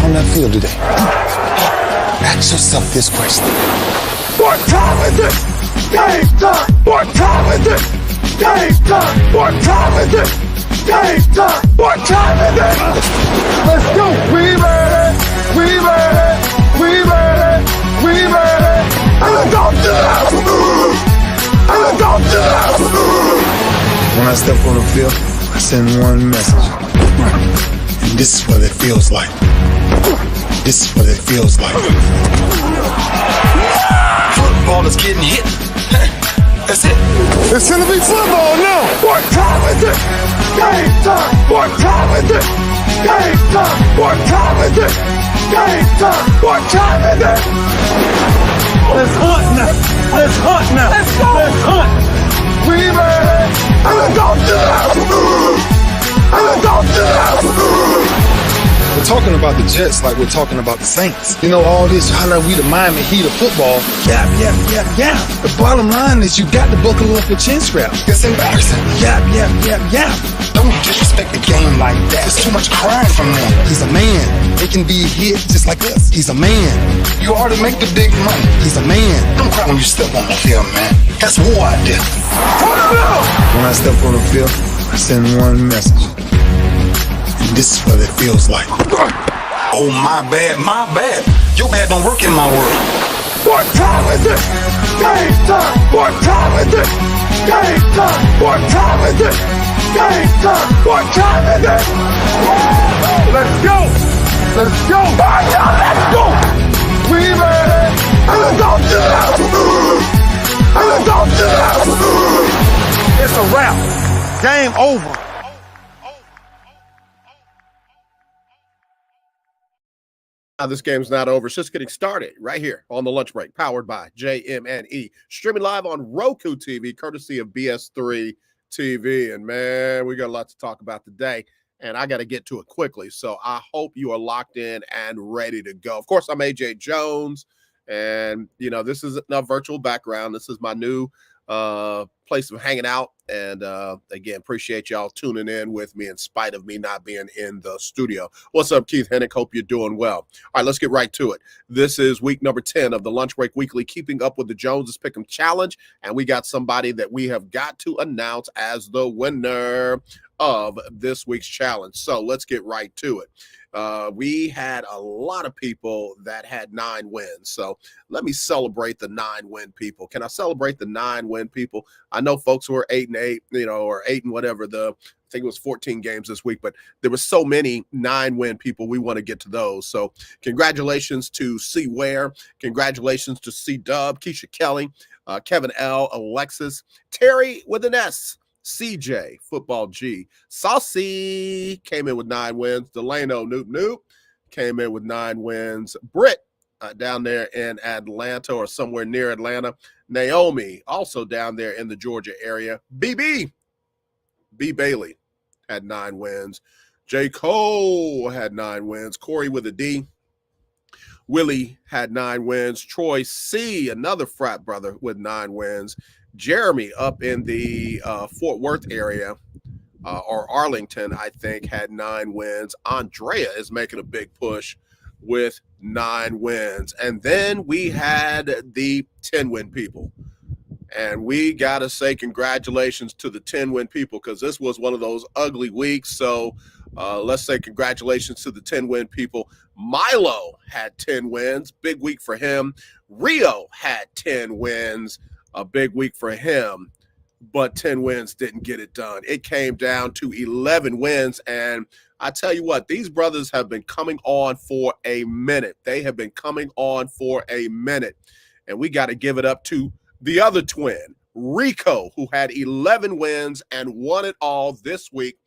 on that field today, ask yourself this question. What time is it? Game time! What time is it? Game time! What time is it? Game time! What time is it? Let's go! We made it! We made it! We made it! We made it! And let's go to the house! And let's go to the house! When I step on the field, I send one message. And this is what it feels like. This is what it feels like. Football is getting hit. That's it. It's gonna be football now! What time is it? Game time! What time is it? Game time! What time is it? Game time! What time is it? Let's hunt now! Let's hunt now! Let's go! Let's hunt! We made it! And let's go to the house! And let's go to the house! We're talking about the Jets like we're talking about the Saints. You know, all this, how like we the Miami Heat of football. Yeah. The bottom line is you got to buckle up your chin strap. It's embarrassing. Yeah. Don't disrespect the game like that. There's too much crying from them. He's a man. He can be hit just like us. He's a man. You already make the big money. He's a man. Don't cry when you step on the field, man. That's war out there. When I step on the field, I send one message. And this is what it feels like. Oh, my bad. Your bad don't work in my world. What time is it? Game time! What time is it? Game time! What time is it? Game time! What time is it? Let's go! Let's go! Let's go! We made it! And let's go to the house! And let's go to the house! It's a wrap. Game over. This game's not over. It's just getting started right here on the lunch break, powered by JM&E. Streaming live on ROKU TV, courtesy of BS3 TV. And, man, we got a lot to talk about today, and I got to get to it quickly. So I hope you are locked in and ready to go. Of course, I'm AJ Jones, and, you know, this is a virtual background. This is my new place of hanging out. And again, appreciate y'all tuning in with me in spite of me not being in the studio. What's up, Keith Hennick? Hope you're doing well. All right, let's get right to it. This is week number 10 of the Lunch Break Weekly Keeping Up with the Joneses Pick'em Challenge. And we got somebody that we have got to announce as the winner of this week's challenge. So let's get right to it. We had a lot of people that had 9 wins. So let me celebrate the 9-win people. Can I celebrate the 9-win people? I know folks who are 8-8, you know, or 8 and whatever. I think it was 14 games this week, but there were so many 9-win people. We want to get to those. So congratulations to C. Ware. Congratulations to C. Dub, Keisha Kelly, Kevin L., Alexis, Terry with an S, CJ, Football G, Saucy came in with 9 wins. Delano, Noop, came in with 9 wins. Britt, down there in Atlanta or somewhere near Atlanta. Naomi, also down there in the Georgia area. B. Bailey had 9 wins. J. Cole had 9 wins. Corey with a D. Willie had 9 wins. Troy C., another frat brother, with 9 wins. Jeremy up in the Fort Worth area, or Arlington, I think, had 9 wins. Andrea is making a big push with 9 wins. And then we had the 10-win people. And we got to say congratulations to the 10-win people, because this was one of those ugly weeks. So let's say congratulations to the 10-win people. Milo had 10 wins. Big week for him. Rio had 10 wins. A big week for him, but 10 wins didn't get it done. It came down to 11 wins, and I tell you what, these brothers have been coming on for a minute. They have been coming on for a minute, and we got to give it up to the other twin, Rico, who had 11 wins and won it all this week.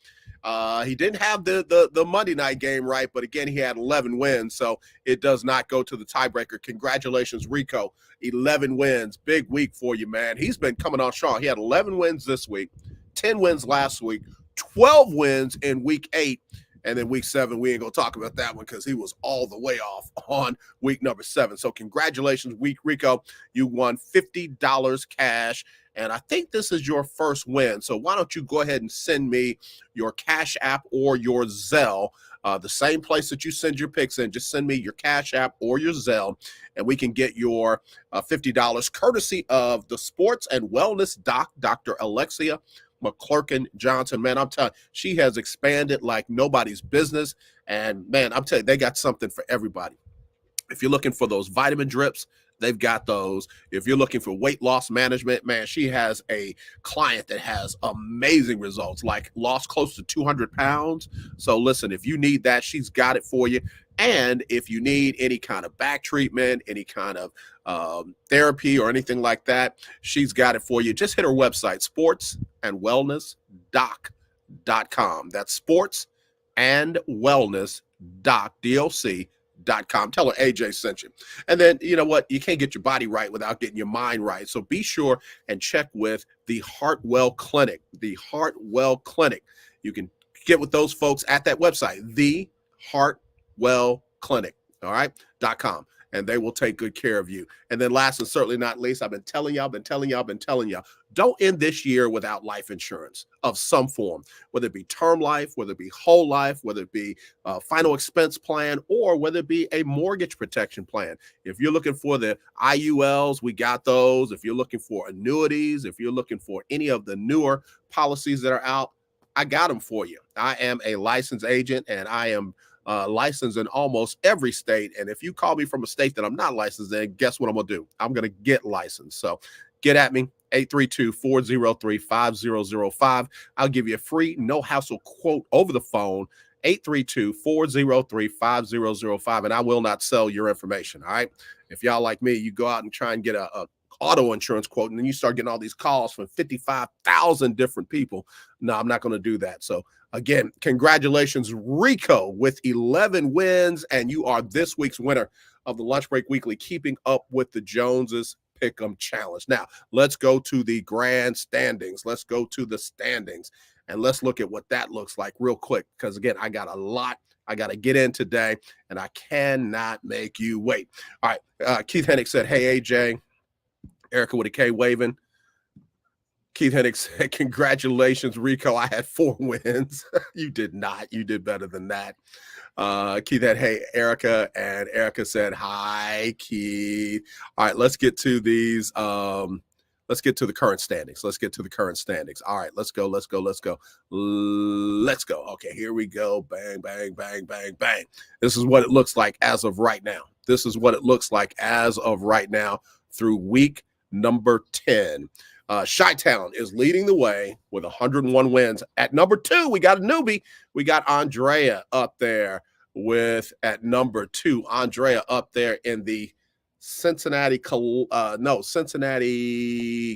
He didn't have the Monday night game right, but again, he had 11 wins, so it does not go to the tiebreaker. Congratulations, Rico. 11 wins. Big week for you, man. He's been coming on strong. He had 11 wins this week, 10 wins last week, 12 wins in week 8, and then week 7, we ain't going to talk about that one because he was all the way off on week number 7. So congratulations, Rico. You won $50 cash. And I think this is your first win. So why don't you go ahead and send me your Cash App or your Zelle, the same place that you send your picks in. Just send me your Cash App or your Zelle, and we can get your $50 courtesy of the sports and wellness doc, Dr. Alexia McClurkin Johnson. Man, I'm telling you, she has expanded like nobody's business. And man, I'm telling you, they got something for everybody. If you're looking for those vitamin drips, they've got those. If you're looking for weight loss management, man, she has a client that has amazing results, like lost close to 200 pounds. So listen, if you need that, she's got it for you. And if you need any kind of back treatment, any kind of therapy or anything like that, she's got it for you. Just hit her website, sportsandwellnessdoc.com. That's sports and wellness doc, DOC.com. Tell her AJ sent you. And then, you know what? You can't get your body right without getting your mind right. So be sure and check with the Hartwell Clinic. The Hartwell Clinic. You can get with those folks at that website, the Hartwell Clinic, all right, .com. And they will take good care of you. And then last and certainly not least, I've been telling y'all, don't end this year without life insurance of some form, whether it be term life, whether it be whole life, whether it be a final expense plan, or whether it be a mortgage protection plan. If you're looking for the IULs, we got those. If you're looking for annuities, if you're looking for any of the newer policies that are out, I got them for you. I am a licensed agent, and I am licensed in almost every state. And if you call me from a state that I'm not licensed in, guess what I'm going to do? I'm going to get licensed. So get at me, 832-403-5005. I'll give you a free, no hassle quote over the phone, 832-403-5005. And I will not sell your information. All right. If y'all like me, you go out and try and get a auto insurance quote, and then you start getting all these calls from 55,000 different people. No, I'm not going to do that. So again, congratulations, Rico, with 11 wins, and you are this week's winner of the Lunch Break Weekly Keeping Up with the Joneses Pick'em Challenge. Now, let's go to the grand standings. Let's go to the standings, and let's look at what that looks like real quick, because, again, I got a lot I got to get in today, and I cannot make you wait. All right, Keith Hennick said, hey, AJ. Erica with a K waving. Keith Hennick said, congratulations, Rico. I had 4 wins. You did not. You did better than that. Keith had, hey, Erica. And Erica said, hi, Keith. All right, let's get to these. Let's get to the current standings. All right, let's go. Okay, here we go. Bang, bang, bang, bang, bang. This is what it looks like as of right now. Through week number 10. Chi-Town is leading the way with 101 wins. At number 2, we got a newbie. We got Andrea up there at number 2. Andrea up there in the Cincinnati,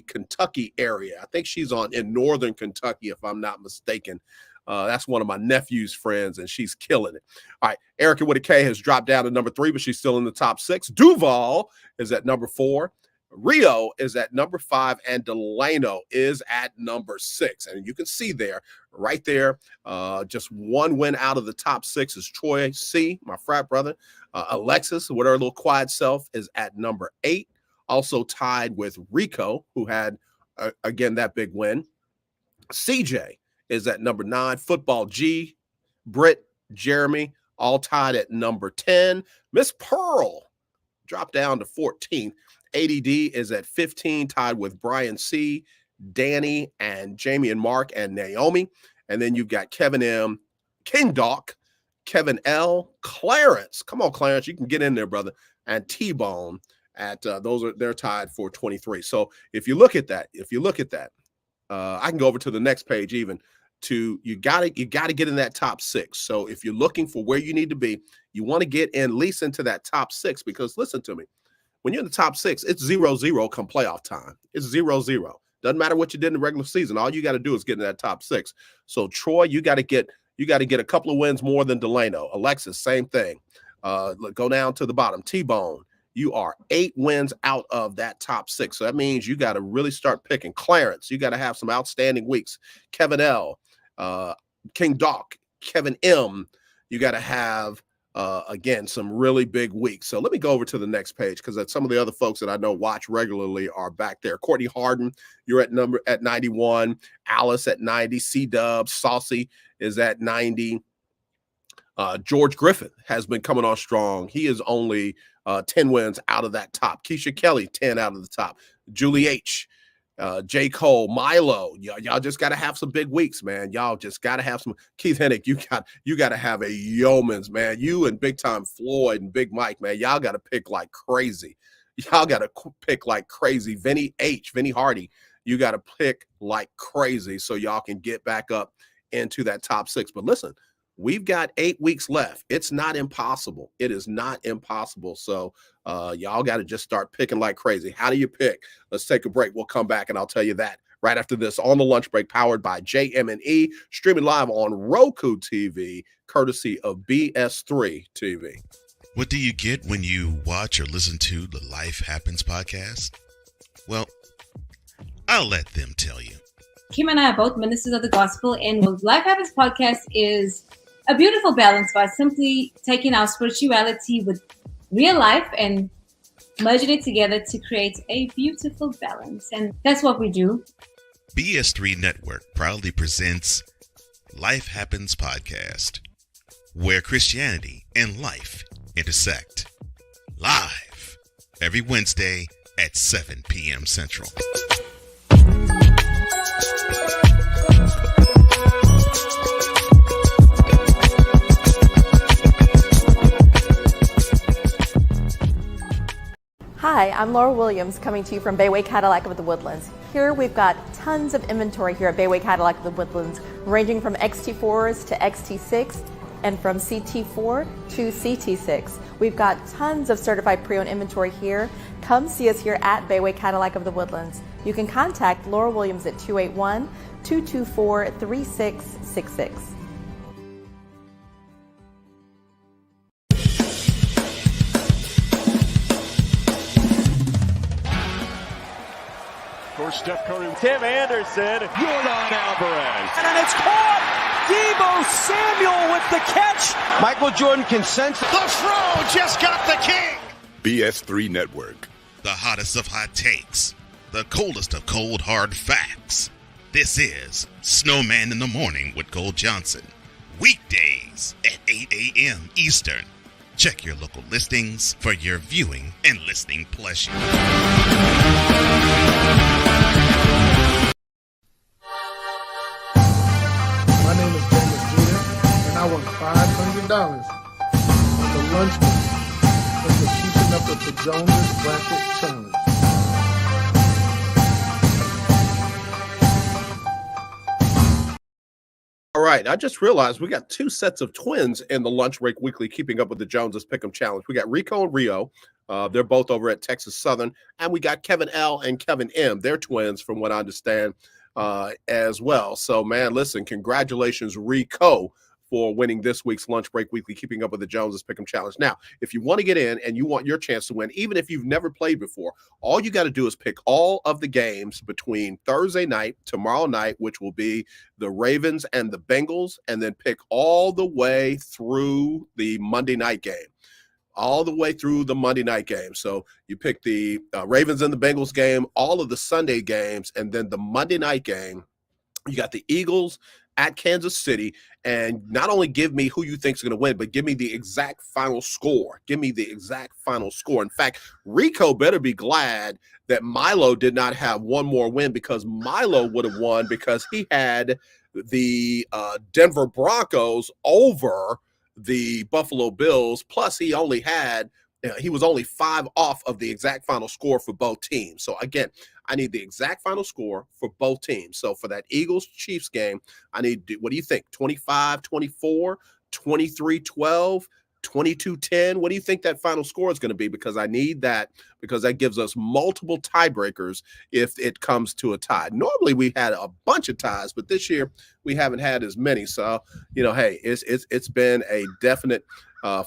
Kentucky area. I think she's in northern Kentucky, if I'm not mistaken. That's one of my nephew's friends, and she's killing it. All right, Erica with a K has dropped down to number 3, but she's still in the top 6. Duval is at number 4. Rio is at number 5, and Delano is at number 6. And you can see there, right there, just one win out of the top 6 is Troy C., my frat brother. Alexis, with her little quiet self, is at number 8, also tied with Rico, who had, again, that big win. CJ is at number 9. Football G, Britt, Jeremy, all tied at number 10. Miss Pearl dropped down to 14th. ADD is at 15, tied with Brian C., Danny, and Jamie and Mark and Naomi. And then you've got Kevin M., King Doc, Kevin L., Clarence. Come on, Clarence, you can get in there, brother. And T-Bone they're tied for 23. So if you look at that, I can go over to the next page even. You got to get in that top 6. So if you're looking for where you need to be, you want to get at least into that top 6, because listen to me, when you're in the top 6, it's 0-0 come playoff time. It's 0-0. Doesn't matter what you did in the regular season. All you got to do is get in that top 6. So Troy, you got to get a couple of wins more than Delano. Alexis, same thing. Go down to the bottom. T-Bone, you are 8 wins out of that top 6. So that means you got to really start picking. Clarence, you got to have some outstanding weeks. Kevin L., King Doc, Kevin M., you got to have again, some really big weeks. So let me go over to the next page because some of the other folks that I know watch regularly are back there. Courtney Harden, you're at 91. Alice at 90. C-Dub, Saucy is at 90. George Griffin has been coming on strong. He is only 10 wins out of that top. Keisha Kelly, 10 out of the top. Julie H., J. Cole, Milo, y'all just got to have some big weeks, man. Y'all just got to have some. Keith Hennick, you got to have a yeoman's, man. You and Big Time Floyd and Big Mike, man, y'all got to pick like crazy. Y'all got to pick like crazy. Vinny Hardy, you got to pick like crazy so y'all can get back up into that top 6. But listen, we've got 8 weeks left. It's not impossible. It is not impossible. So y'all got to just start picking like crazy. How do you pick? Let's take a break. We'll come back and I'll tell you that right after this on the lunch break, powered by JM&E, streaming live on ROKU TV, courtesy of BS3 TV. What do you get when you watch or listen to the Life Happens podcast? Well, I'll let them tell you. Kim and I are both ministers of the gospel, and what Life Happens podcast is a beautiful balance by simply taking our spirituality with real life and merging it together to create a beautiful balance. And that's what we do. BS3 Network proudly presents Life Happens podcast, where Christianity and life intersect. Live every Wednesday at 7 p.m. Central. Hi, I'm Laura Williams coming to you from Bayway Cadillac of the Woodlands. Here we've got tons of inventory here at Bayway Cadillac of the Woodlands, ranging from XT4s to XT6 and from CT4 to CT6. We've got tons of certified pre-owned inventory here. Come see us here at Bayway Cadillac of the Woodlands. You can contact Laura Williams at 281-224-3666. Steph Curry, Tim Anderson, Jordan Alvarez, and it's caught. Debo Samuel with the catch. Michael Jordan can sense The Fro just got the king. BS3 Network. The hottest of hot takes. The coldest of cold hard facts. This is Snowman in the Morning with Cole Johnson. Weekdays at 8 a.m. Eastern. Check your local listings for your viewing and listening pleasure. My name is Dennis Jeter, and I won $500 on the lunch break for keeping up with the Jonas Bracket Challenge. All right, I just realized we got 2 sets of twins in the Lunch Break Weekly Keeping Up with the Joneses Pick'em Challenge. We got Rico and Rio. They're both over at Texas Southern. And we got Kevin L. and Kevin M. They're twins, from what I understand, as well. So, man, listen, congratulations, Rico, for winning this week's Lunch Break Weekly Keeping Up with the Joneses Pick'em Challenge. Now, if you want to get in and you want your chance to win, even if you've never played before, all you got to do is pick all of the games between Thursday night, tomorrow night, which will be the Ravens and the Bengals, and then pick all the way through the Monday night game. All the way through the Monday night game. So you pick the Ravens and the Bengals game, all of the Sunday games, and then the Monday night game. You got the Eagles at Kansas City, and not only give me who you think is going to win, but give me the exact final score. Give me the exact final score. In fact, Rico better be glad that Milo did not have one more win, because Milo would have won because he had the Denver Broncos over the Buffalo Bills. Plus, he was only 5 off of the exact final score for both teams. So again, I need the exact final score for both teams. So for that Eagles-Chiefs game, I need, what do you think? 25-24, 23-12, 22-10. What do you think that final score is going to be? Because I need that, because that gives us multiple tiebreakers if it comes to a tie. Normally we had a bunch of ties, but this year we haven't had as many. So, hey, it's been a definite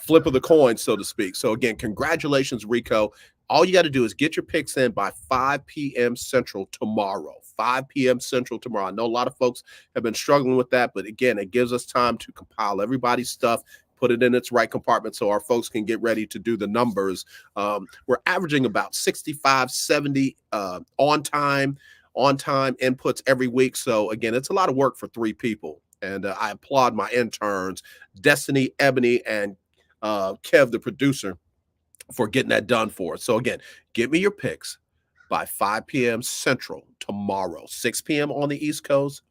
flip of the coin, so to speak. So again, congratulations, Rico. All you got to do is get your picks in by 5 p.m. Central tomorrow. 5 p.m. Central tomorrow. I know a lot of folks have been struggling with that, but again, it gives us time to compile everybody's stuff, put it in its right compartment so our folks can get ready to do the numbers. We're averaging about 65, 70 on-time inputs every week. So again, it's a lot of work for 3 people. And I applaud my interns, Destiny, Ebony, and Kev, the producer, for getting that done for us. So again, give me your picks by 5 p.m. Central tomorrow, 6 p.m. on the East Coast,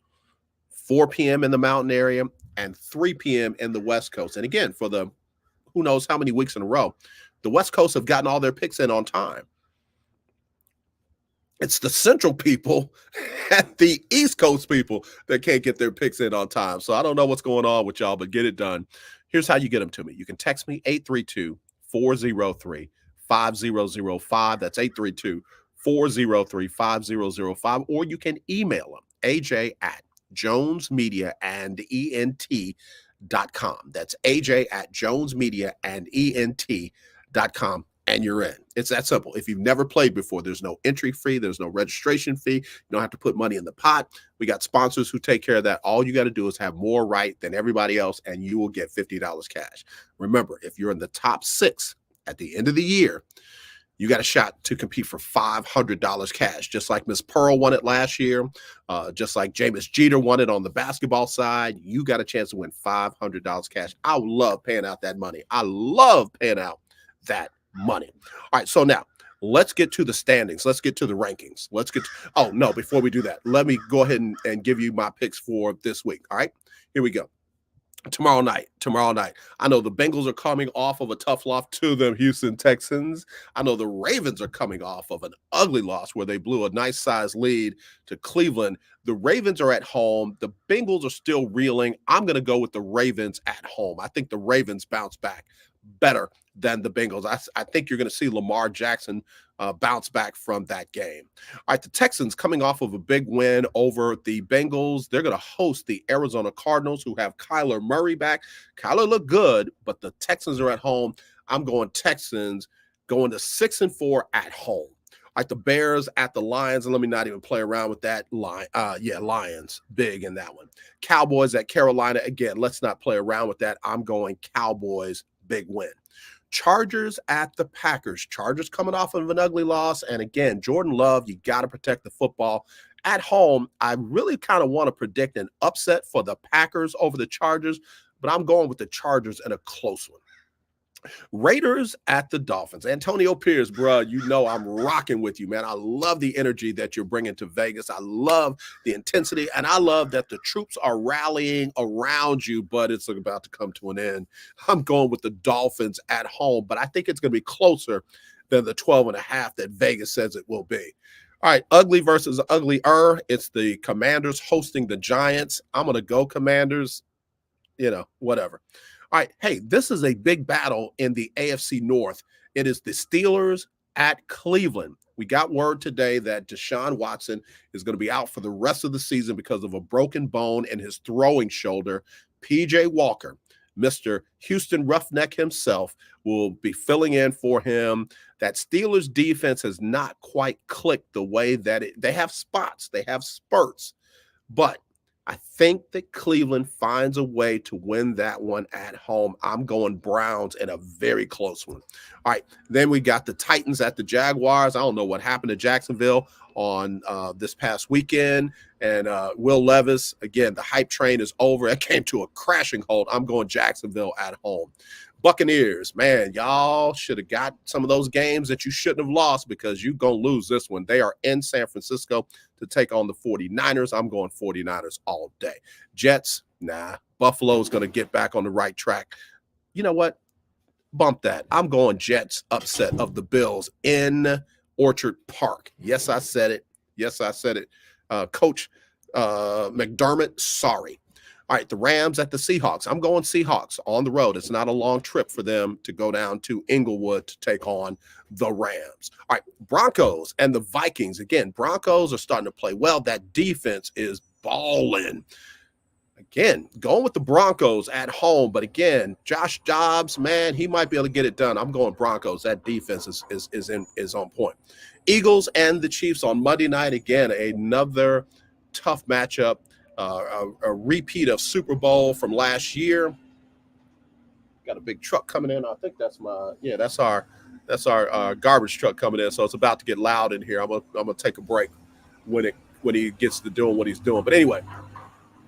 4 p.m. in the mountain area, and 3 p.m. in the West Coast. And again, for the who knows how many weeks in a row, the West Coast have gotten all their picks in on time. It's the Central people and the East Coast people that can't get their picks in on time. So I don't know what's going on with y'all, but get it done. Here's how you get them to me. You can text me 832-403-5005. That's 832-403-5005. Or you can email them, AJ@jonesmediaandent.com. That's AJ@jonesmediaandent.com. And you're in. It's that simple. If you've never played before, there's no entry fee. There's no registration fee. You don't have to put money in the pot. We got sponsors who take care of that. All you got to do is have more right than everybody else, and you will get $50 cash. Remember, if you're in the top 6 at the end of the year, you got a shot to compete for $500 cash, just like Miss Pearl won it last year, just like Jameis Jeter won it on the basketball side. You got a chance to win $500 cash. I love paying out that money. I love paying out that money. All right, so now let's get to the standings. Let's get to the rankings. Oh no, before we do that, let me go ahead and give you my picks for this week. All right, here we go. Tomorrow night. I know the Bengals are coming off of a tough loss to the Houston Texans. I know the Ravens are coming off of an ugly loss where they blew a nice size lead to Cleveland. The Ravens are at home. The Bengals are still reeling. I'm going to go with the Ravens at home. I think the Ravens bounce back better than the Bengals. I think you're going to see Lamar Jackson bounce back from that game. All right, the Texans coming off of a big win over the Bengals. They're going to host the Arizona Cardinals, who have Kyler Murray back. Kyler looked good, but the Texans are at home. I'm going Texans, going to 6-4 at home. All right, the Bears at the Lions, and let me not even play around with that line. Lions, big in that one. Cowboys at Carolina. Again, let's not play around with that. I'm going Cowboys, big win. Chargers at the Packers. Chargers coming off of an ugly loss. And again, Jordan Love, you got to protect the football. At home, I really kind of want to predict an upset for the Packers over the Chargers, but I'm going with the Chargers in a close one. Raiders at the Dolphins. Antonio Pierce, bro, you know I'm rocking with you, man. I love the energy that you're bringing to Vegas. I love the intensity, and I love that the troops are rallying around you, but it's about to come to an end. I'm going with the Dolphins at home, but I think it's going to be closer than the 12.5 that Vegas says it will be. All right, ugly versus uglier. It's the Commanders hosting the Giants. I'm going to go Commanders, whatever. All right, hey, this is a big battle in the AFC North. It is the Steelers at Cleveland. We got word today that Deshaun Watson is going to be out for the rest of the season because of a broken bone in his throwing shoulder. PJ Walker, Mr. Houston Roughneck himself, will be filling in for him. That Steelers defense has not quite clicked the way that they have spots, they have spurts, but I think that Cleveland finds a way to win that one at home. I'm going Browns in a very close one. All right, then we got the Titans at the Jaguars. I don't know what happened to Jacksonville on this past weekend. And Will Levis, again, the hype train is over. It came to a crashing halt. I'm going Jacksonville at home. Buccaneers, man, y'all should have got some of those games that you shouldn't have lost because you're going to lose this one. They are in San Francisco to take on the 49ers. I'm going 49ers all day. Jets, nah. Buffalo's going to get back on the right track. You know what? Bump that. I'm going Jets upset of the Bills in Orchard Park. Yes, I said it. Coach McDermott, sorry. All right, the Rams at the Seahawks. I'm going Seahawks on the road. It's not a long trip for them to go down to Inglewood to take on the Rams. All right, Broncos and the Vikings. Again, Broncos are starting to play well. That defense is balling. Again, going with the Broncos at home. But again, Josh Dobbs, man, he might be able to get it done. I'm going Broncos. That defense is on point. Eagles and the Chiefs on Monday night. Again, another tough matchup. A repeat of Super Bowl from last year. Got a big truck coming in. I think that's our garbage truck coming in. So it's about to get loud in here. I'm gonna take a break when he gets to doing what he's doing. But anyway,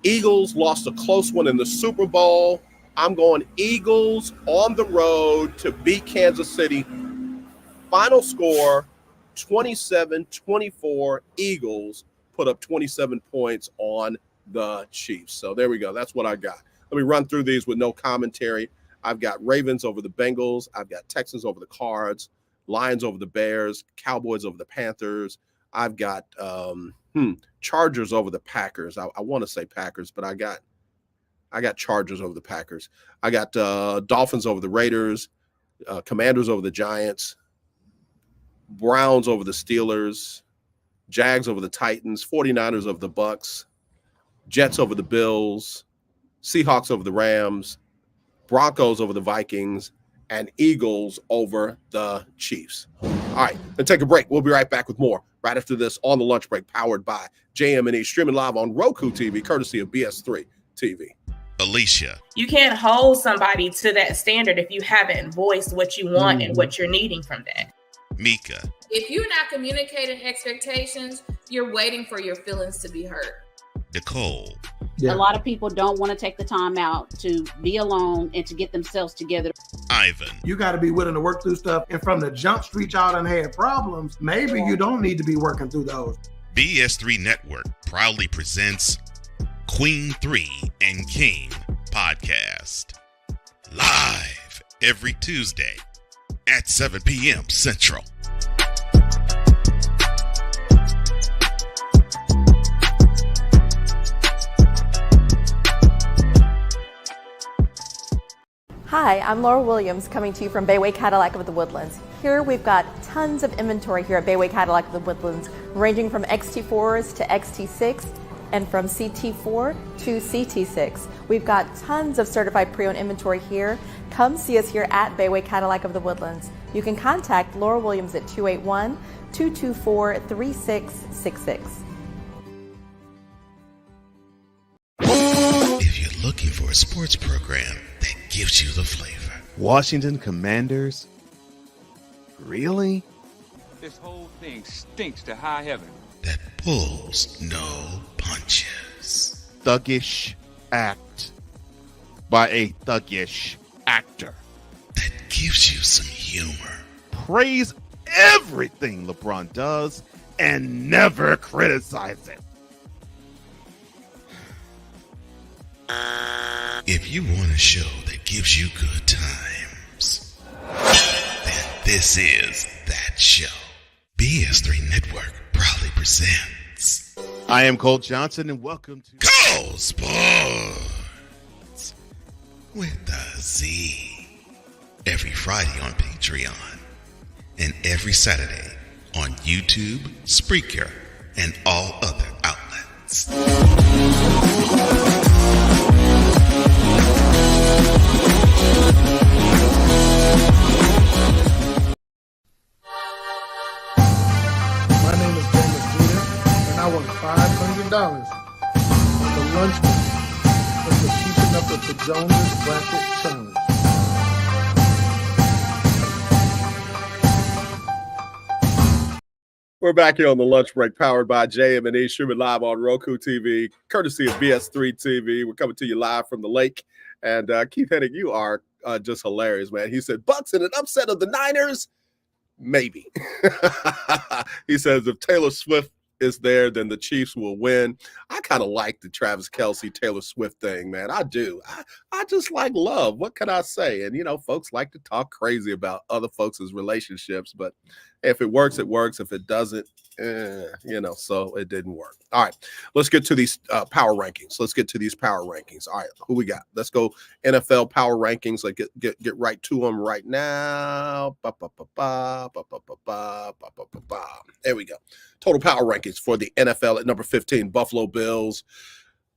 Eagles lost a close one in the Super Bowl. I'm going Eagles on the road to beat Kansas City. Final score, 27-24. Eagles put up 27 points on the Chiefs. So there we go. That's what I got. Let me run through these with no commentary. I've got Ravens over the Bengals. I've got Texans over the Cards, Lions over the Bears, Cowboys over the Panthers. I've got Chargers over the Packers. I want to say Packers, but I got Chargers over the Packers. I got Dolphins over the Raiders, Commanders over the Giants, Browns over the Steelers, Jags over the Titans, 49ers over the Bucks, Jets over the Bills, Seahawks over the Rams, Broncos over the Vikings, and Eagles over the Chiefs. All right, then take a break. We'll be right back with more right after this on the lunch break, powered by JM&E, streaming live on Roku TV, courtesy of BS3 TV. Alicia. You can't hold somebody to that standard if you haven't voiced what you want and what you're needing from that. Mika. If you're not communicating expectations, you're waiting for your feelings to be hurt. Nicole. Yeah. A lot of people don't want to take the time out to be alone and to get themselves together. Ivan. You got to be willing to work through stuff. And from the jump street, y'all done had problems. Maybe you don't need to be working through those. BS3 Network proudly presents Queen 3 and King podcast. Live every Tuesday at 7 p.m. Central. Hi, I'm Laura Williams coming to you from Bayway Cadillac of the Woodlands. Here we've got tons of inventory here at Bayway Cadillac of the Woodlands, ranging from XT4s to XT6 and from CT4 to CT6. We've got tons of certified pre-owned inventory here. Come see us here at Bayway Cadillac of the Woodlands. You can contact Laura Williams at 281-224-3666. If you're looking for a sports program that gives you the flavor. Washington Commanders? Really? This whole thing stinks to high heaven. That pulls no punches. Thuggish act by a thuggish actor. That gives you some humor. Praise everything LeBron does and never criticize it. If you want a show that gives you good times, then this is that show. BS3 Network proudly presents. I am Cole Johnson and welcome to Cole Sports with a Z. Every Friday on Patreon and every Saturday on YouTube, Spreaker, and all other outlets. My name is JM&E, and I won $500 at the lunch break from the Keeping Up with the Joneses Bracket Challenge. We're back here on the lunch break, powered by JM&E, streaming live on Roku TV, courtesy of BS3 TV. We're coming to you live from the lake. And Keith Hennig, you are just hilarious, man. He said, Bucks in an upset of the Niners? Maybe. He says, if Taylor Swift is there, then the Chiefs will win. I kind of like the Travis Kelce, Taylor Swift thing, man. I do. I just like love. What can I say? And, you know, folks like to talk crazy about other folks' relationships, but if it works, it works. If it doesn't, you know, so it didn't work. All right, let's get to these power rankings. All right, who we got? Let's go NFL power rankings. Like get right to them right now. There we go. Total power rankings for the NFL at number 15, Buffalo Bills.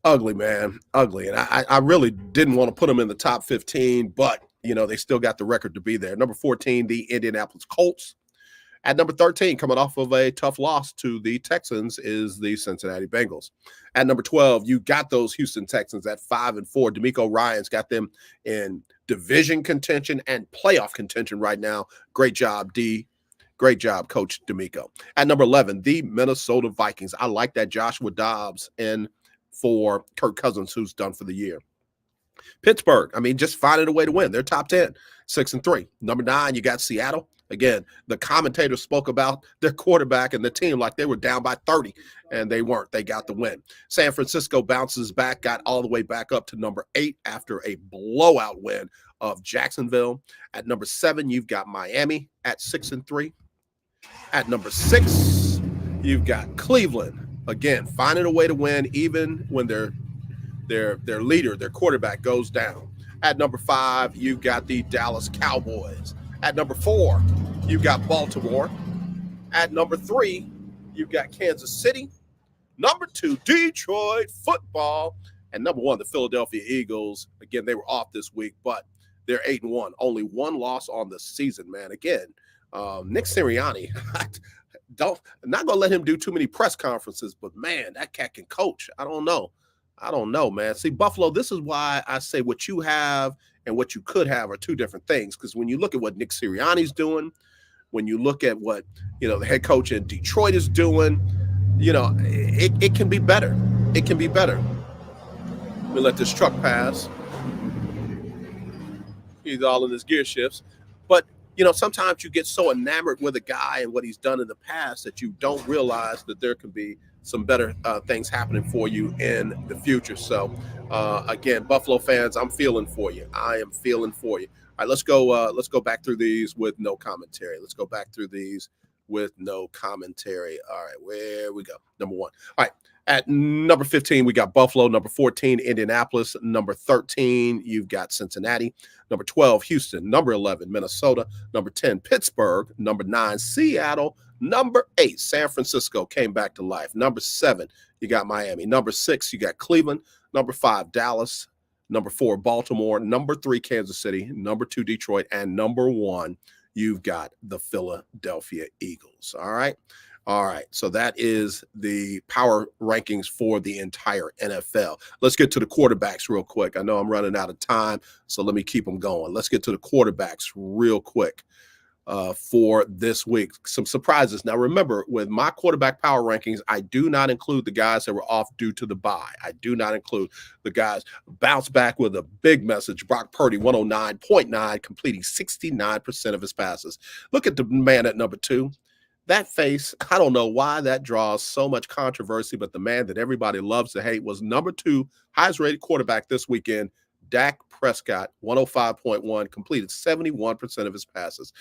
Ugly, man, ugly. And I really didn't want to put them in the top 15, but, you know, they still got the record to be there. Number 14, the Indianapolis Colts. At number 13, coming off of a tough loss to the Texans, is the Cincinnati Bengals. At number 12, you got those Houston Texans at 5-4. DeMeco Ryans got them in division contention and playoff contention right now. Great job, D. Great job, Coach DeMeco. At number 11, the Minnesota Vikings. I like that Joshua Dobbs in for Kirk Cousins, who's done for the year. Pittsburgh, I mean, just finding a way to win. They're top 10, 6-3. Number 9, you got Seattle. Again, the commentators spoke about their quarterback and the team like they were down by 30, and they weren't. They got the win. San Francisco bounces back, got all the way back up to number 8 after a blowout win of Jacksonville. At number 7, you've got Miami at 6-3. At number 6, you've got Cleveland. Again, finding a way to win even when their leader, their quarterback, goes down. At number 5, you've got the Dallas Cowboys. At number 4, you've got Baltimore. At number 3, you've got Kansas City. Number 2, Detroit football. And number 1, the Philadelphia Eagles. Again, they were off this week, but they're 8-1. Only one loss on the season, man. Again, Nick Sirianni, I'm not going to let him do too many press conferences, but, man, that cat can coach. I don't know, man. See, Buffalo, this is why I say what you have and what you could have are two different things. Because when you look at what Nick Sirianni's doing, when you look at what, the head coach in Detroit is doing, it can be better. It can be better. Let me let this truck pass. He's all in his gear shifts. But, sometimes you get so enamored with a guy and what he's done in the past that you don't realize that there can be some better things happening for you in the future. So, again, Buffalo fans, I'm feeling for you. I am feeling for you. All right, let's go back through these with no commentary. All right, where we go. Number 1. All right, at number 15, we got Buffalo. Number 14, Indianapolis. Number 13, you've got Cincinnati. Number 12, Houston. Number 11, Minnesota. Number 10, Pittsburgh. Number 9, Seattle. Number 8, San Francisco came back to life. Number 7, you got Miami. Number 6, you got Cleveland. Number 5, Dallas. Number 4, Baltimore. Number 3, Kansas City. Number 2, Detroit. And number 1, you've got the Philadelphia Eagles. All right. So that is the power rankings for the entire NFL. Let's get to the quarterbacks real quick. I know I'm running out of time, so let me keep them going. Let's get to the quarterbacks real quick. For this week. Some surprises. Now, remember, with my quarterback power rankings, I do not include the guys that were off due to the bye. I do not include the guys bounce back with a big message. Brock Purdy, 109.9, completing 69% of his passes. Look at the man at number 2. That face, I don't know why that draws so much controversy, but the man that everybody loves to hate was number 2, highest rated quarterback this weekend, Dak Prescott, 105.1, completed 71% of his passes.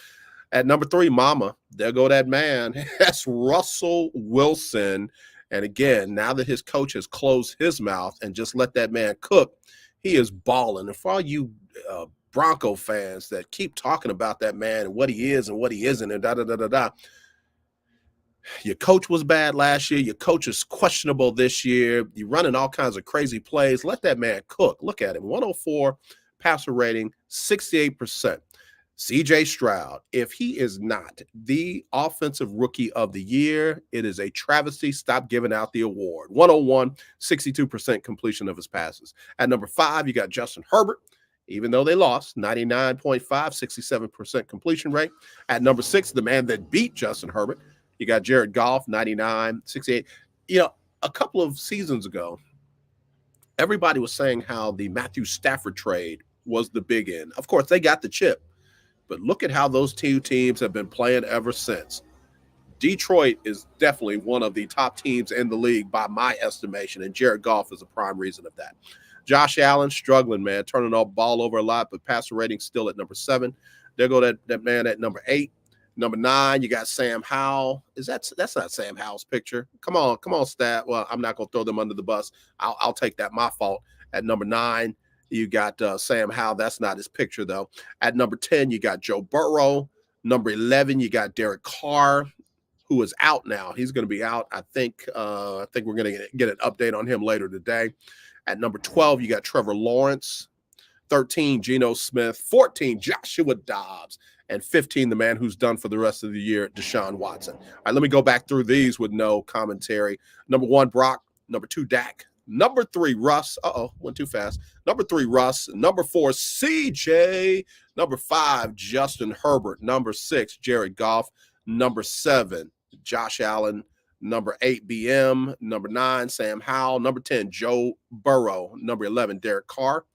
At number 3, mama, there go that man. That's Russell Wilson. And again, now that his coach has closed his mouth and just let that man cook, he is balling. And for all you Bronco fans that keep talking about that man and what he is and what he isn't and da-da-da-da-da, your coach was bad last year. Your coach is questionable this year. You're running all kinds of crazy plays. Let that man cook. Look at him. 104 passer rating, 68%. CJ Stroud, if he is not the offensive rookie of the year, it is a travesty. Stop giving out the award. 101, 62% completion of his passes. At number 5, you got Justin Herbert. Even though they lost, 99.5, 67% completion rate. At number 6, the man that beat Justin Herbert, you got Jared Goff, 99, 68. A couple of seasons ago, everybody was saying how the Matthew Stafford trade was the big end. Of course, they got the chip. But look at how those two teams have been playing ever since. Detroit is definitely one of the top teams in the league by my estimation, and Jared Goff is a prime reason of that. Josh Allen struggling, man, turning the ball over a lot, but passer rating still at number 7. There go that man at number 8. Number 9, you got Sam Howell. That's not Sam Howell's picture. Come on, Stat. Well, I'm not going to throw them under the bus. I'll take that. My fault. At number 9, you got Sam Howell. That's not his picture, though. At number 10, you got Joe Burrow. Number 11, you got Derek Carr, who is out now. He's going to be out. I think we're going to get an update on him later today. At number 12, you got Trevor Lawrence. 13, Geno Smith, 14, Joshua Dobbs, and 15, the man who's done for the rest of the year, Deshaun Watson. All right, let me go back through these with no commentary. Number 1, Brock. Number 2, Dak. Number 3, Russ. Went too fast. Number 3, Russ. Number 4, CJ. Number 5, Justin Herbert. Number 6, Jared Goff. Number 7, Josh Allen. Number 8, BM. Number 9, Sam Howell. Number 10, Joe Burrow. Number 11, Derek Carr.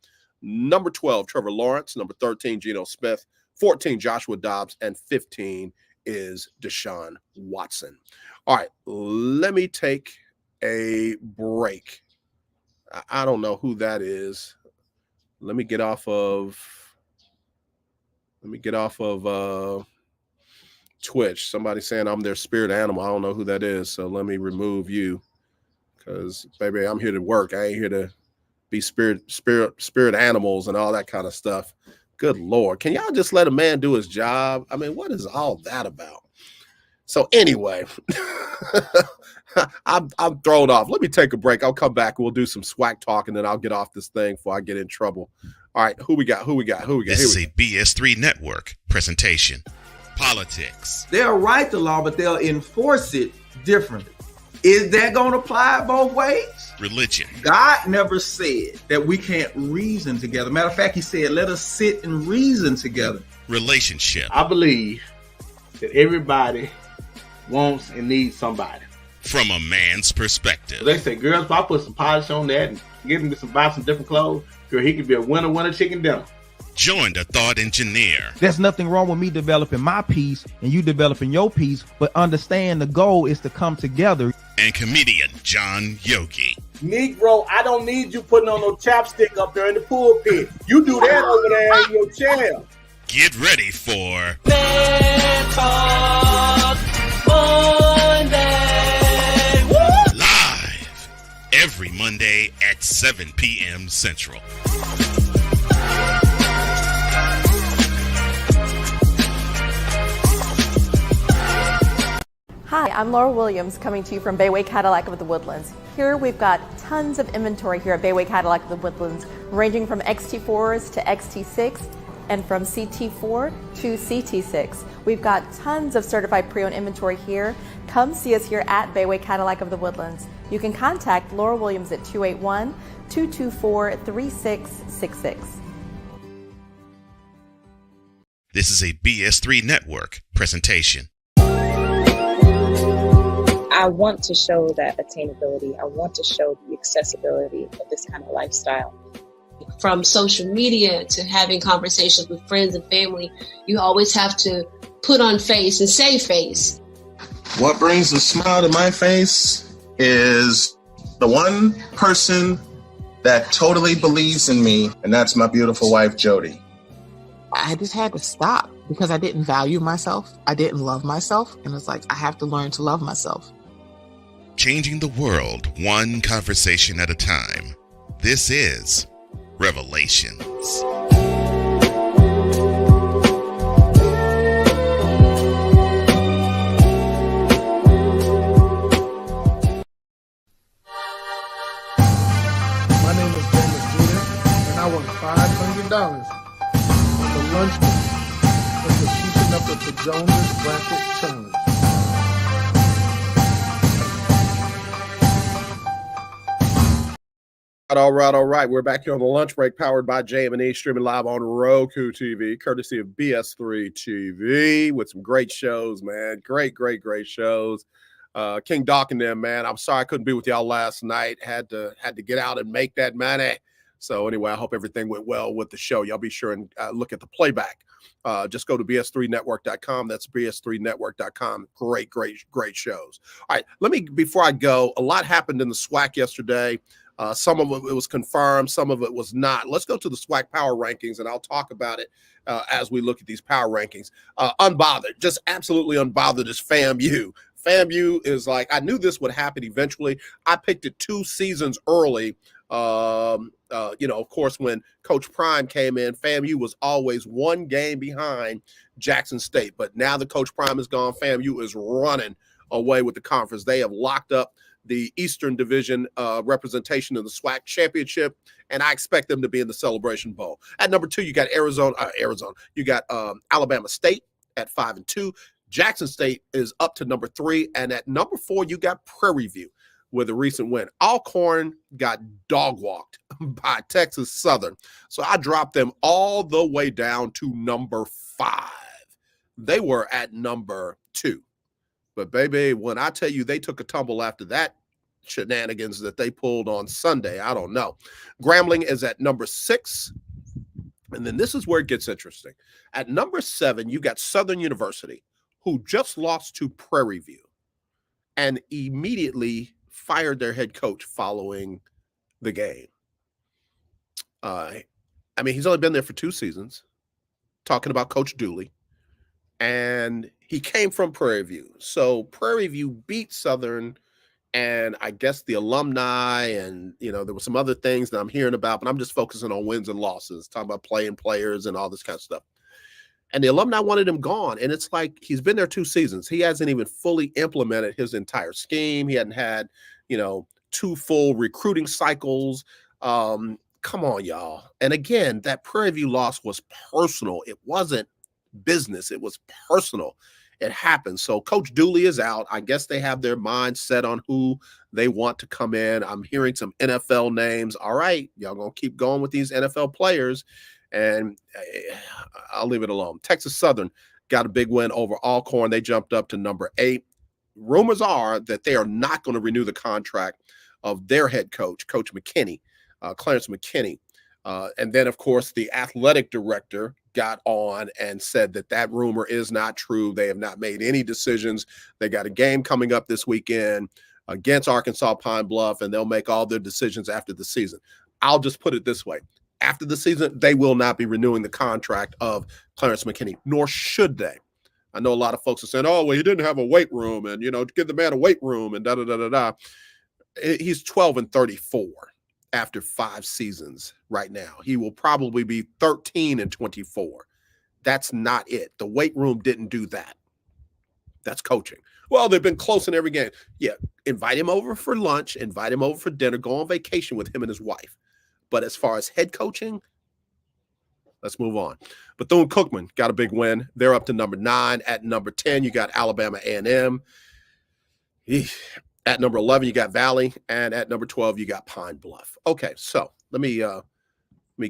Number 12, Trevor Lawrence. Number 13, Geno Smith. 14, Joshua Dobbs. And 15 is Deshaun Watson. All right, let me take a break. I don't know who that is. Let me get off of Twitch. Somebody saying I'm their spirit animal. I don't know who that is. So let me remove you, because baby, I'm here to work. I ain't here to be spirit animals and all that kind of stuff. Good Lord. Can y'all just let a man do his job? I mean, what is all that about? So anyway, I'm thrown off. Let me take a break. I'll come back. We'll do some swag talk, and then I'll get off this thing before I get in trouble. All right, who we got? This is a BS3 Network presentation. Politics. They'll write the law, but they'll enforce it differently. Is that going to apply both ways? Religion. God never said that we can't reason together. Matter of fact, he said, let us sit and reason together. Relationship. I believe that everybody wants and needs somebody. From a man's perspective. They say, girls, if I put some polish on that and get him to buy some different clothes, girl, he could be a winner chicken dinner. Join the thought engineer. There's nothing wrong with me developing my piece and you developing your piece, but understand the goal is to come together. And comedian John Yogi. Negro, I don't need you putting on no chapstick up there in the pulpit. You do that over there in your chair. Get ready for Man Talk Monday. Woo! Live every Monday at 7 p.m. Central. Hi, I'm Laura Williams coming to you from Bayway Cadillac of the Woodlands. Here we've got tons of inventory here at Bayway Cadillac of the Woodlands, ranging from XT4s to XT6 and from CT4 to CT6. We've got tons of certified pre-owned inventory here. Come see us here at Bayway Cadillac of the Woodlands. You can contact Laura Williams at 281-224-3666. This is a BS3 Network presentation. I want to show that attainability. I want to show the accessibility of this kind of lifestyle. From social media to having conversations with friends and family, you always have to put on face and say face. What brings a smile to my face is the one person that totally believes in me, and that's my beautiful wife, Jody. I just had to stop because I didn't value myself. I didn't love myself. And it's like, I have to learn to love myself. Changing the world one conversation at a time. This is Revelations. My name is JM&E, and I won $500 on the lunchman of the Keeping Up with the Jonas Bracket Challenge. All right. We're back here on the lunch break, powered by JM&E, streaming live on Roku TV, courtesy of BS3 TV, with some great shows, man. Great shows. King Doc and them, man. I'm sorry I couldn't be with y'all last night. Had to get out and make that money. So anyway, I hope everything went well with the show. Y'all be sure and look at the playback. Just go to bs3network.com. That's bs3network.com. Great shows. All right, before I go, a lot happened in the SWAC yesterday. Some of it was confirmed, some of it was not. Let's go to the SWAC power rankings, and I'll talk about it as we look at these power rankings. Unbothered, just absolutely unbothered is FAMU. FAMU is like, I knew this would happen eventually. I picked it 2 seasons early. Of course, when Coach Prime came in, FAMU was always 1 game behind Jackson State. But now that Coach Prime is gone, FAMU is running away with the conference. They have locked up the Eastern Division representation of the SWAC Championship, and I expect them to be in the Celebration Bowl. At number 2, you got Arizona. You got Alabama State at 5-2. Jackson State is up to number 3, and at number 4, you got Prairie View with a recent win. Alcorn got dog walked by Texas Southern, so I dropped them all the way down to number 5. They were at number 2. But, baby, when I tell you they took a tumble after that shenanigans that they pulled on Sunday, I don't know. Grambling is at number 6. And then this is where it gets interesting. At number 7, you got Southern University, who just lost to Prairie View and immediately fired their head coach following the game. He's only been there for 2 seasons, talking about Coach Dooley. And he came from Prairie View. So Prairie View beat Southern, and I guess the alumni and, there were some other things that I'm hearing about, but I'm just focusing on wins and losses, talking about playing players and all this kind of stuff. And the alumni wanted him gone. And it's like, he's been there 2 seasons. He hasn't even fully implemented his entire scheme. He hadn't had, 2 full recruiting cycles. Come on, y'all. And again, that Prairie View loss was personal. It wasn't business. It was personal. It happened. So Coach Dooley is out. I guess they have their mind set on who they want to come in. I'm hearing some NFL names. All right, y'all gonna keep going with these NFL players, and I'll leave it alone. Texas Southern got a big win over Alcorn. They jumped up to number 8. Rumors are that they are not going to renew the contract of their head coach, Coach McKinney, Clarence McKinney. And then, of course, the athletic director got on and said that rumor is not true. They have not made any decisions. They got a game coming up this weekend against Arkansas Pine Bluff, and they'll make all their decisions after the season. I'll just put it this way. After the season, they will not be renewing the contract of Clarence McKinney, nor should they. I know a lot of folks are saying, oh, well, he didn't have a weight room, and, give the man a weight room, and da-da-da-da-da. He's 12-34. After 5 seasons right now. He will probably be 13-24. That's not it. The weight room didn't do that. That's coaching. Well, they've been close in every game. Yeah, invite him over for lunch, invite him over for dinner, go on vacation with him and his wife. But as far as head coaching, let's move on. Bethune-Cookman got a big win. They're up to number 9. At number 10, you got Alabama A&M. At number 11, you got Valley, and at number 12, you got Pine Bluff. Okay, so let me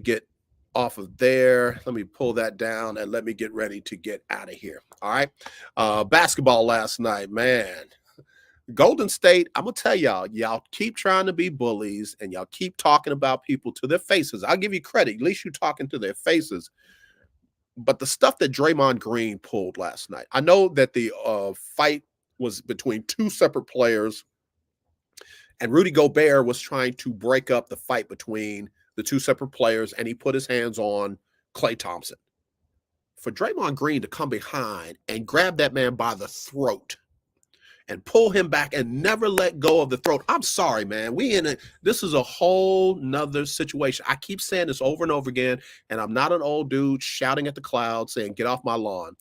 get off of there. Let me pull that down, and let me get ready to get out of here. All right, basketball last night, man. Golden State, I'm gonna tell y'all keep trying to be bullies, and y'all keep talking about people to their faces. I'll give you credit. At least you're talking to their faces. But the stuff that Draymond Green pulled last night, I know that the fight was between 2 separate players, and Rudy Gobert was trying to break up the fight between the 2 separate players, and he put his hands on Klay Thompson. For Draymond Green to come behind and grab that man by the throat and pull him back and never let go of the throat. I'm sorry, man. This is a whole nother situation. I keep saying this over and over again, and I'm not an old dude shouting at the clouds saying, get off my lawn.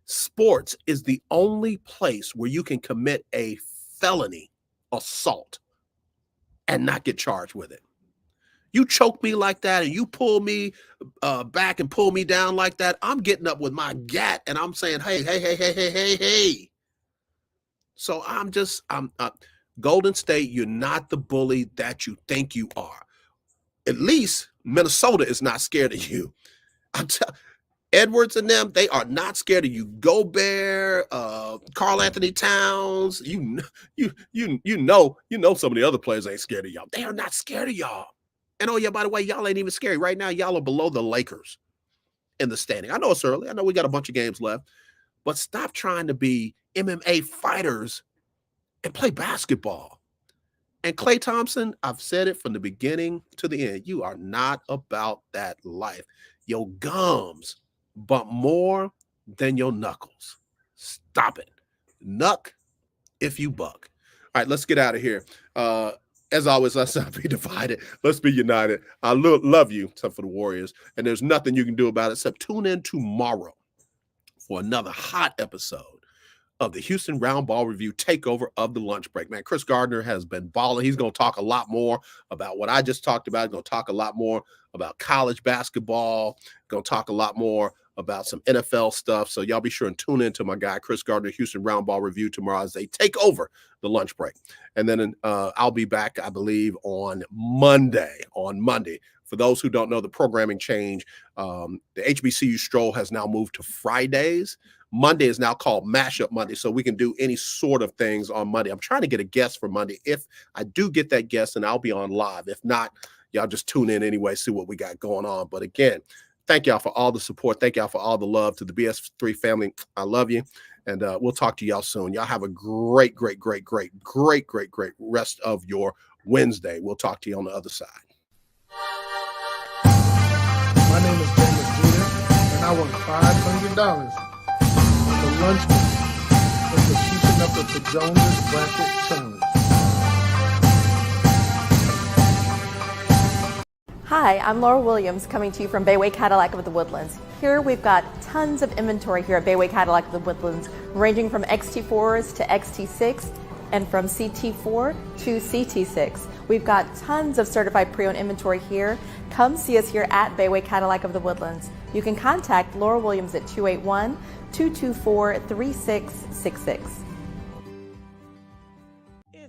Sports is the only place where you can commit a felony assault and not get charged with it. You choke me like that and you pull me back and pull me down like that, I'm getting up with my gat and I'm saying, hey. So I'm Golden State, you're not the bully that you think you are. At least Minnesota is not scared of you. Edwards and them, they are not scared of you. Gobert, Karl Anthony Towns, you know some of the other players ain't scared of y'all. They are not scared of y'all. And oh yeah, by the way, y'all ain't even scary. Right now, y'all are below the Lakers in the standing. I know it's early. I know we got a bunch of games left. But stop trying to be MMA fighters and play basketball. And Klay Thompson, I've said it from the beginning to the end. You are not about that life. Your gums bump more than your knuckles. Stop it. Knuck if you buck. All right, let's get out of here. As always, let's not be divided. Let's be united. I love you, except for the Warriors. And there's nothing you can do about it except tune in tomorrow for another hot episode of the Houston Round Ball Review takeover of the lunch break. Man, Chris Gardner has been balling. He's going to talk a lot more about what I just talked about. He's going to talk a lot more about college basketball. Going to talk a lot more about some NFL stuff. So y'all be sure and tune in to my guy, Chris Gardner, Houston Round Ball Review tomorrow as they take over the lunch break. And then I'll be back, I believe, on Monday. For those who don't know the programming change, the HBCU Stroll has now moved to Fridays. Monday is now called Mashup Monday, so we can do any sort of things on Monday. I'm trying to get a guest for Monday. If I do get that guest, then I'll be on live. If not, y'all just tune in anyway, see what we got going on. But again, thank y'all for all the support. Thank y'all for all the love to the BS3 family. I love you. And we'll talk to y'all soon. Y'all have a great rest of your Wednesday. We'll talk to you on the other side. My name is JM&E, and I won $500 at the lunchman of the Keeping Up with the Jonas Bracket Challenge. Hi, I'm Laura Williams coming to you from Bayway Cadillac of the Woodlands. Here we've got tons of inventory here at Bayway Cadillac of the Woodlands, ranging from XT4s to XT6 and from CT4 to CT6. We've got tons of certified pre-owned inventory here. Come see us here at Bayway Cadillac of the Woodlands. You can contact Laura Williams at 281-224-3666.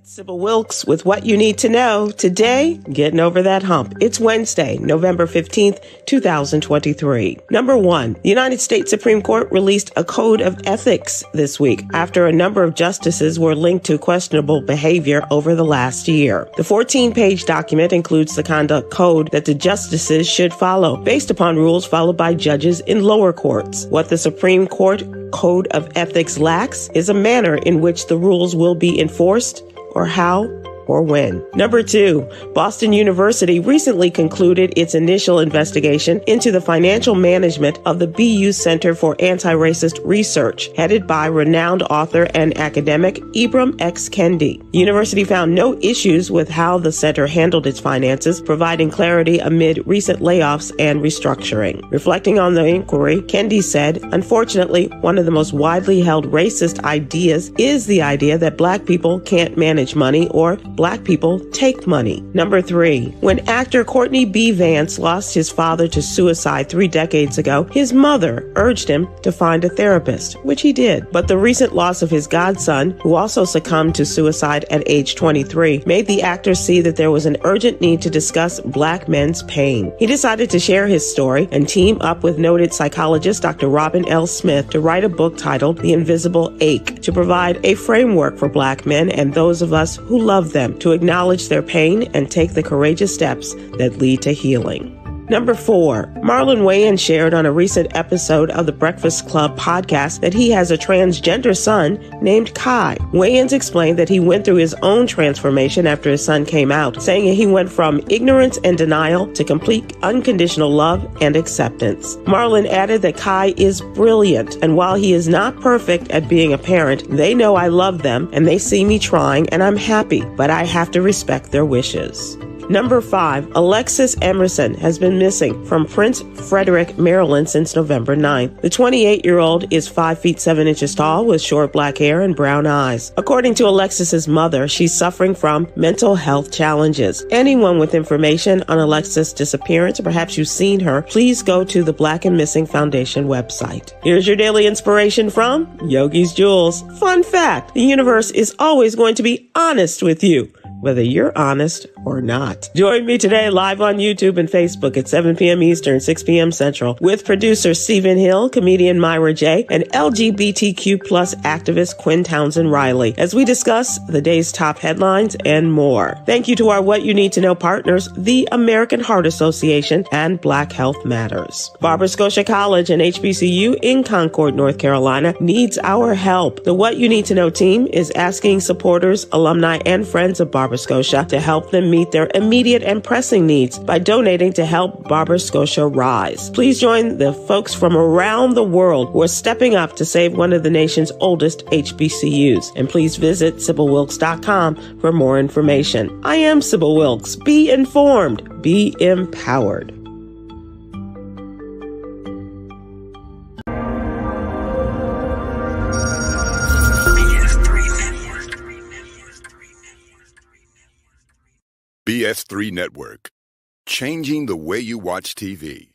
Sybil Wilkes with what you need to know. Today, getting over that hump. It's Wednesday, November 15th, 2023. Number 1, the United States Supreme Court released a code of ethics this week after a number of justices were linked to questionable behavior over the last year. The 14-page document includes the conduct code that the justices should follow based upon rules followed by judges in lower courts. What the Supreme Court Code of Ethics lacks is a manner in which the rules will be enforced or how or when. Number 2, Boston University recently concluded its initial investigation into the financial management of the BU Center for Anti-Racist Research, headed by renowned author and academic Ibram X. Kendi. The university found no issues with how the center handled its finances, providing clarity amid recent layoffs and restructuring. Reflecting on the inquiry, Kendi said, "Unfortunately, one of the most widely held racist ideas is the idea that Black people can't manage money or Black people take money." Number 3, when actor Courtney B. Vance lost his father to suicide 3 decades ago, his mother urged him to find a therapist, which he did. But the recent loss of his godson, who also succumbed to suicide at age 23, made the actor see that there was an urgent need to discuss Black men's pain. He decided to share his story and team up with noted psychologist Dr. Robin L. Smith to write a book titled The Invisible Ache, to provide a framework for Black men and those of us who love them to acknowledge their pain and take the courageous steps that lead to healing. Number 4, Marlon Wayans shared on a recent episode of the Breakfast Club podcast that he has a transgender son named Kai. Wayans explained that he went through his own transformation after his son came out, saying he went from ignorance and denial to complete unconditional love and acceptance. Marlon added that Kai is brilliant, and while he is not perfect at being a parent, they know I love them and they see me trying, and I'm happy, but I have to respect their wishes. Number 5, Alexis Emerson has been missing from Prince Frederick, Maryland since November 9th. The 28-year-old is 5 feet 7 inches tall with short black hair and brown eyes. According to Alexis's mother, she's suffering from mental health challenges. Anyone with information on Alexis' disappearance, or perhaps you've seen her, please go to the Black and Missing Foundation website. Here's your daily inspiration from Yogi's Jewels. Fun fact, the universe is always going to be honest with you, whether you're honest or not. Join me today live on YouTube and Facebook at 7 p.m. Eastern, 6 p.m. Central with producer Stephen Hill, comedian Myra J., and LGBTQ plus activist Quinn Townsend Riley as we discuss the day's top headlines and more. Thank you to our What You Need to Know partners, the American Heart Association and Black Health Matters. Barbara Scotia College and HBCU in Concord, North Carolina needs our help. The What You Need to Know team is asking supporters, alumni, and friends of Barbara Scotia to help them meet their immediate and pressing needs by donating to help Barbara Scotia rise. Please join the folks from around the world who are stepping up to save one of the nation's oldest HBCUs. And please visit SibylWilkes.com for more information. I am Sybil Wilkes. Be informed. Be empowered. BS3 Network. Changing the way you watch TV.